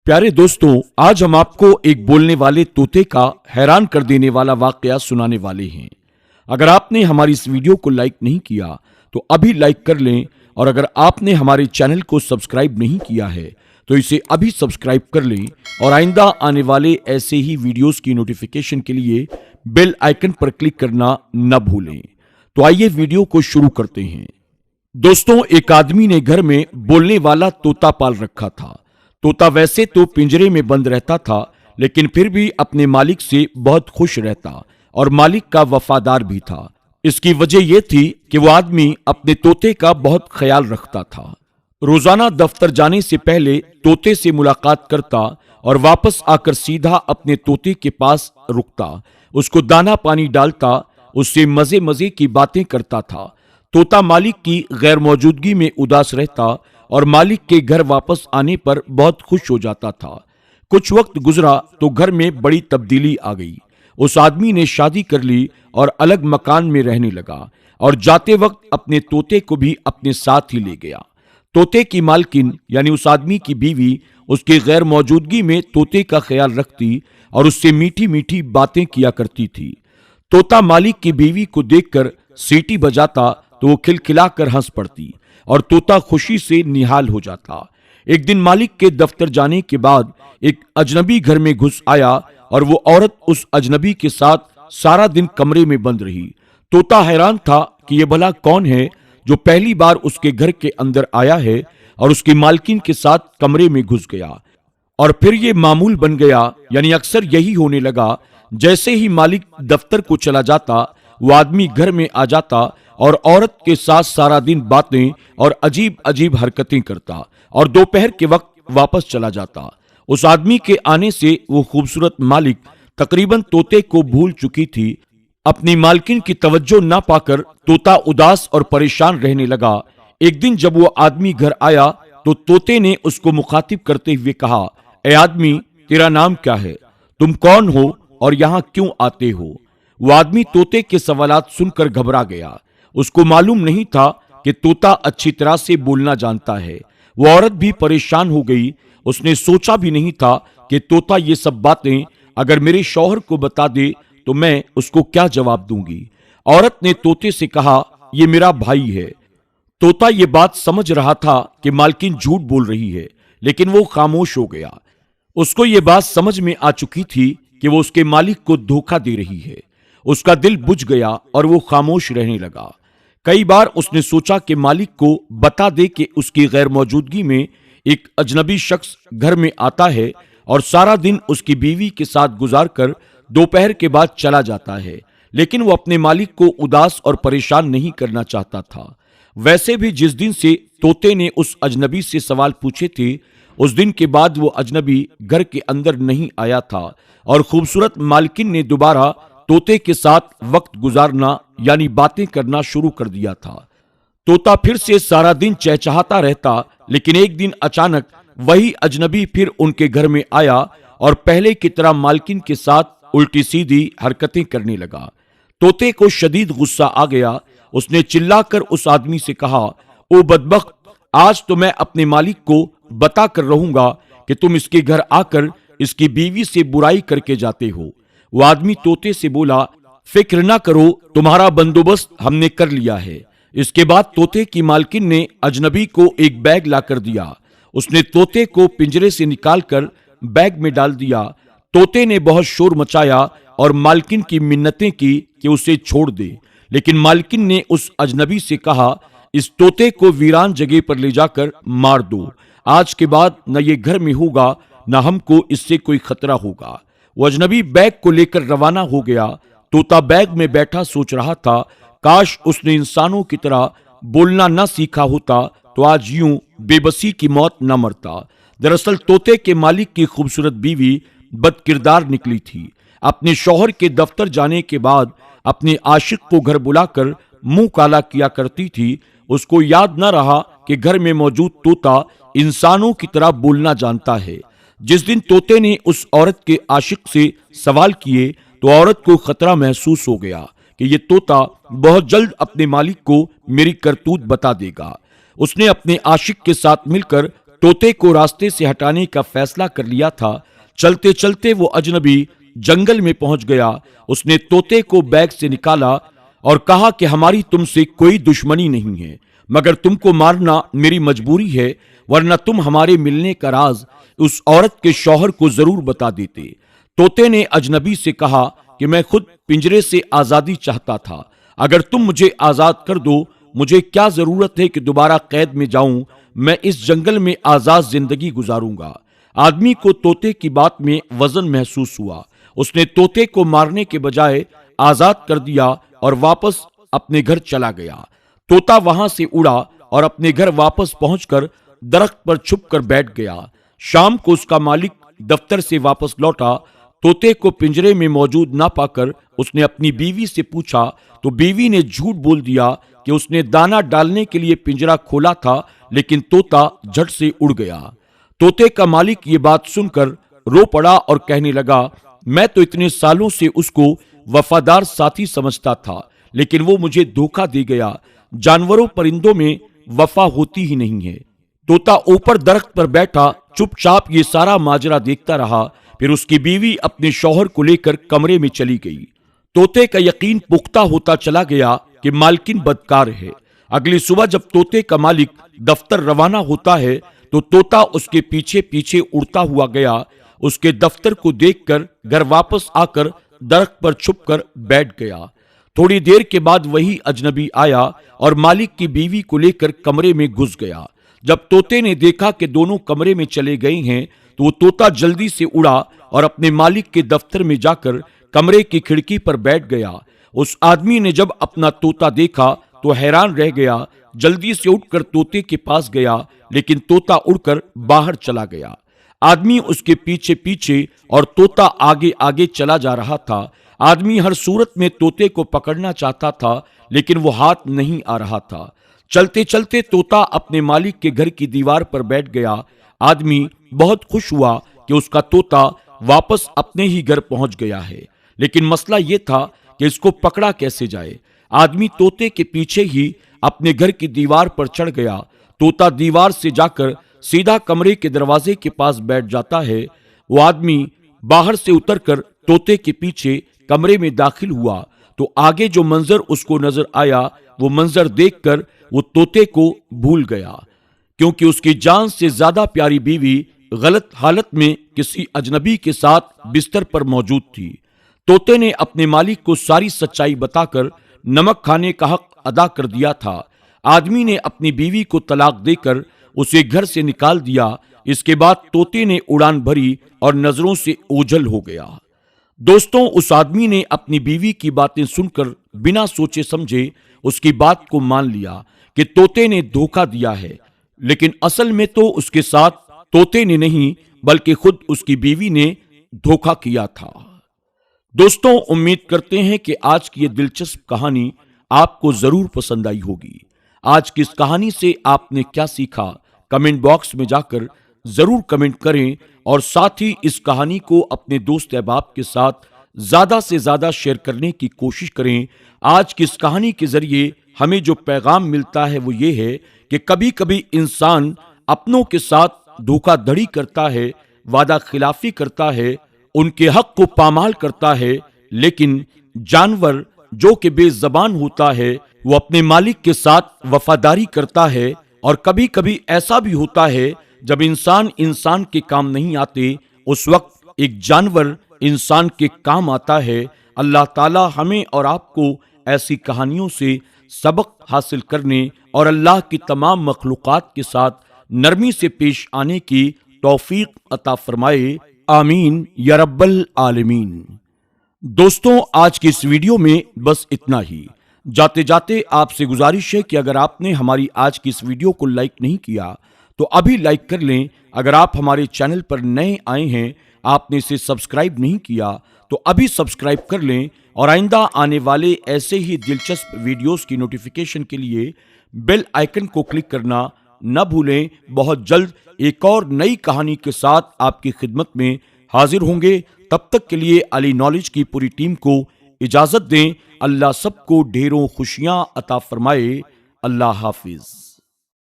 प्यारे दोस्तों, आज हम आपको एक बोलने वाले तोते का हैरान कर देने वाला वाकया सुनाने वाले हैं। अगर आपने हमारी इस वीडियो को लाइक नहीं किया तो अभी लाइक कर लें, और अगर आपने हमारे चैनल को सब्सक्राइब नहीं किया है तो इसे अभी सब्सक्राइब कर लें, और आइंदा आने वाले ऐसे ही वीडियोस की नोटिफिकेशन के लिए बेल आइकन पर क्लिक करना न भूलें। तो आइए वीडियो को शुरू करते हैं। दोस्तों, एक आदमी ने घर में बोलने वाला तोता पाल रखा था। तोता वैसे तो पिंजरे में बंद रहता था, लेकिन फिर भी अपने मालिक से बहुत खुश रहता और मालिक का वफादार भी था। इसकी वजह यह थी कि वो आदमी अपने तोते का बहुत ख्याल रखता था। रोजाना दफ्तर जाने से पहले तोते से मुलाकात करता और वापस आकर सीधा अपने तोते के पास रुकता, उसको दाना पानी डालता, उससे मजे मजे की बातें करता था। तोता मालिक की गैर मौजूदगी में उदास रहता और मालिक के घर वापस आने पर बहुत खुश हो जाता था। कुछ वक्त गुजरा तो घर में बड़ी तब्दीली आ गई। उस आदमी ने शादी कर ली और अलग मकान में रहने लगा, और जाते वक्त अपने तोते को भी अपने साथ ही ले गया। तोते की मालकिन यानी उस आदमी की बीवी उसकी गैर मौजूदगी में तोते का ख्याल रखती और उससे मीठी मीठी बातें किया करती थी। तोता मालिक की बीवी को देखकर सीटी बजाता तो वो खिलखिलाकर हंस पड़ती और तोता खुशी से निहाल हो जाता। एक दिन मालिक के दफ्तर जाने के बाद एक अजनबी घर में घुस आया और वो औरत उस अजनबी के साथ सारा दिन कमरे में बंद रही। तोता हैरान था कि ये भला कौन है जो पहली बार उसके घर के अंदर आया है और उसकी मालकिन के साथ कमरे में घुस गया। और फिर ये मामूल बन गया, यानी अक्सर यही होने लगा। जैसे ही मालिक दफ्तर को चला जाता, वो आदमी घर में आ जाता और औरत के साथ सारा दिन बातें और अजीब अजीब हरकतें करता और दोपहर के वक्त वापस चला जाता। उस आदमी के आने से वो खूबसूरत मालिक तकरीबन तोते को भूल चुकी थी। अपनी मालकिन की तवज्जो ना पाकर तोता उदास और परेशान रहने लगा। एक दिन जब वो आदमी घर आया तो तोते ने उसको मुखातिब करते हुए कहा, ए आदमी, तेरा नाम क्या है? तुम कौन हो और यहाँ क्यों आते हो? वो आदमी तोते के सवालात सुनकर घबरा गया। उसको मालूम नहीं था कि तोता अच्छी तरह से बोलना जानता है। वो औरत भी परेशान हो गई। उसने सोचा भी नहीं था कि तोता ये सब बातें अगर मेरे शौहर को बता दे तो मैं उसको क्या जवाब दूंगी। औरत ने तोते से कहा, ये मेरा भाई है। तोता ये बात समझ रहा था कि मालकिन झूठ बोल रही है, लेकिन वो खामोश हो गया। उसको ये बात समझ में आ चुकी थी कि वो उसके मालिक को धोखा दे रही है। उसका दिल बुझ गया और वो खामोश रहने लगा। कई बार उसने सोचा कि मालिक को बता दे कि उसकी गैर मौजूदगी में एक अजनबी शख्स घर में आता है और सारा दिन उसकी बीवी के साथ गुजार कर दोपहर के बाद चला जाता है, लेकिन वो अपने मालिक को उदास और परेशान नहीं करना चाहता था। वैसे भी जिस दिन से तोते ने उस अजनबी से सवाल पूछे थे, उस दिन के बाद वो अजनबी घर के अंदर नहीं आया था और खूबसूरत मालकिन ने दोबारा तोते के साथ वक्त गुजारना यानी बातें करना शुरू कर दिया था। तोता फिर से सारा दिन चहचहाता रहता, लेकिन एक दिन अचानक वही अजनबी फिर उनके घर में आया और पहले की तरह मालकिन के साथ उल्टी सीधी हरकतें करने लगा। तोते को शदीद गुस्सा आ गया। उसने चिल्लाकर उस आदमी से कहा, ओ बदबख्त, आज तो मैं अपने मालिक को बता कर रहूंगा कि तुम इसके घर आकर इसकी बीवी से बुराई करके जाते हो। वो आदमी तोते से बोला, फिक्र ना करो, तुम्हारा बंदोबस्त हमने कर लिया है। इसके बाद तोते की मालकिन ने अजनबी को एक बैग लाकर दिया। उसने तोते को पिंजरे से निकालकर बैग में डाल दिया। तोते ने बहुत शोर मचाया और मालकिन की मिन्नतें की कि उसे छोड़ दे, लेकिन मालकिन ने उस अजनबी से कहा, इस तोते को वीरान जगह पर ले जाकर मार दो। आज के बाद न ये घर में होगा, न हमको इससे कोई खतरा होगा। वो अजनबी बैग को लेकर रवाना हो गया। तोता बैग में बैठा सोच रहा था, काश उसने इंसानों की तरह बोलना न सीखा होता तो आज यूं बेबसी की मौत न मरता। दरअसल तोते के मालिक की खूबसूरत बीवी बदकिरदार निकली थी। अपने शौहर के दफ्तर जाने के बाद अपने आशिक को घर बुलाकर मुंह काला किया करती थी। उसको याद न रहा कि घर में मौजूद तोता इंसानों की तरह बोलना जानता है। जिस दिन तोते ने उस औरत के आशिक से सवाल किए तो औरत को खतरा महसूस हो गया कि ये तोता बहुत जल्द अपने मालिक को मेरी करतूत बता देगा। उसने अपने आशिक के साथ मिलकर तोते को रास्ते से हटाने का फैसला कर लिया था। चलते चलते वो अजनबी जंगल में पहुंच गया। उसने तोते को बैग से निकाला और कहा कि हमारी तुमसे कोई दुश्मनी नहीं है, मगर तुमको मारना मेरी मजबूरी है, वरना तुम हमारे मिलने का राज उस औरत के शौहर को जरूर बता देते। तोते ने अजनबी से कहा कि मैं खुद पिंजरे से आजादी चाहता था, अगर तुम मुझे आजाद कर दो, मुझे क्या जरूरत है कि दोबारा कैद में जाऊं, मैं इस जंगल में आजाद जिंदगी गुजारूंगा। आदमी को तोते की बात में वजन महसूस हुआ। उसने तोते को मारने के बजाय आजाद कर दिया और वापस अपने घर चला गया। तोता वहां से उड़ा और अपने घर वापस पहुंचकर दरख्त पर छुप कर बैठ गया। शाम को उसका मालिक दफ्तर से वापस लौटा। तोते को पिंजरे में मौजूद ना पाकर उसने अपनी बीवी से पूछा, तो बीवी ने झूठ बोल दिया कि उसने दाना डालने के लिए पिंजरा खोला था, लेकिन तोता झट से उड़ गया। तोते का मालिक ये बात सुनकर रो पड़ा और कहने लगा, मैं तो इतने सालों से उसको वफादार साथी समझता था, लेकिन वो मुझे धोखा दे गया। जानवरों परिंदों में वफा होती ही नहीं है। तोता ऊपर दरख्त पर बैठा चुपचाप ये सारा माजरा देखता रहा। फिर उसकी बीवी अपने शौहर को लेकर कमरे में चली गई। तोते का यकीन पुख्ता होता चला गया कि मालकिन बदकार है। अगली सुबह जब तोते का मालिक दफ्तर रवाना होता है तो तोता उसके पीछे पीछे उड़ता हुआ गया। उसके दफ्तर को देखकर घर वापस आकर दरख्त पर छुपकर बैठ गया। थोड़ी देर के बाद वही अजनबी आया और मालिक की बीवी को लेकर कमरे में घुस गया। जब तोते ने देखा कि दोनों कमरे में चले गए हैं तो वो तोता जल्दी से उड़ा और अपने मालिक के दफ्तर में जाकर कमरे की खिड़की पर बैठ गया। उस आदमी ने जब अपना तोता देखा तो हैरान रह गया। जल्दी से उठकर तोते के पास गया, लेकिन तोता उड़कर बाहर चला गया। आदमी उसके पीछे पीछे और तोता आगे आगे चला जा रहा था। आदमी हर सूरत में तोते को पकड़ना चाहता था, लेकिन वो हाथ नहीं आ रहा था। चलते चलते तोता अपने मालिक के घर की दीवार पर बैठ गया। आदमी बहुत खुश हुआ कि उसका तोता वापस अपने ही घर पहुंच गया है, लेकिन मसला यह था कि इसको पकड़ा कैसे जाए। आदमी तोते के पीछे ही अपने घर की दीवार पर चढ़ गया। तोता दीवार से जाकर सीधा कमरे के दरवाजे के पास बैठ जाता है। वो आदमी बाहर से उतरकर तोते के पीछे कमरे में दाखिल हुआ तो आगे जो मंजर उसको नजर आया, वो मंजर देखकर वो तोते को भूल गया, क्योंकि उसकी जान से ज्यादा प्यारी बीवी गलत हालत में किसी अजनबी के साथ बिस्तर पर मौजूद थी। तोते ने अपने मालिक को सारी सच्चाई बताकर नमक खाने का हक अदा कर दिया था। आदमी ने अपनी बीवी को तलाक देकर उसे घर से निकाल दिया। इसके बाद तोते ने उड़ान भरी और नजरों से ओझल हो गया। दोस्तों, उस आदमी ने अपनी बीवी की बातें सुनकर बिना सोचे समझे उसकी बात को मान लिया कि तोते ने धोखा दिया है, लेकिन असल में तो उसके साथ तोते ने नहीं बल्कि खुद उसकी बीवी ने धोखा किया था। दोस्तों, उम्मीद करते हैं कि आज की ये दिलचस्प कहानी आपको जरूर पसंद आई होगी। आज की इस कहानी से आपने क्या सीखा, कमेंट बॉक्स में जाकर जरूर कमेंट करें और साथ ही इस कहानी को अपने दोस्त अहबाब के साथ ज्यादा से ज्यादा शेयर करने की कोशिश करें। आज की इस कहानी के जरिए हमें जो पैगाम मिलता है वो ये है कि कभी कभी इंसान अपनों के साथ धोखाधड़ी करता है, वादा खिलाफी करता है, उनके हक को पामाल करता है, लेकिन जानवर जो कि बेज़बान होता है वो अपने मालिक के साथ वफादारी करता है। और कभी कभी ऐसा भी होता है जब इंसान के काम नहीं आते, उस वक्त एक जानवर इंसान के काम आता है। अल्लाह ताला हमें और आपको ऐसी कहानियों से सबक हासिल करने और अल्लाह की तमाम मखलूक़ात के साथ नरमी से पेश आने की तौफीक अता फरमाए। आमीन या रब्बल आलमीन। दोस्तों, आज की इस वीडियो में बस इतना ही। जाते जाते आपसे गुजारिश है कि अगर आपने हमारी आज की इस वीडियो को लाइक नहीं किया तो अभी लाइक कर लें। अगर आप हमारे चैनल पर नए आए हैं, आपने इसे सब्सक्राइब नहीं किया तो अभी सब्सक्राइब कर लें और आइंदा आने वाले ऐसे ही दिलचस्प वीडियोस की नोटिफिकेशन के लिए बेल आइकन को क्लिक करना न भूलें। बहुत जल्द एक और नई कहानी के साथ आपकी खिदमत में हाजिर होंगे। तब तक के लिए अली नॉलेज की पूरी टीम को इजाजत दें। अल्लाह सबको ढेरों खुशियां अता फरमाए। अल्लाह हाफिज।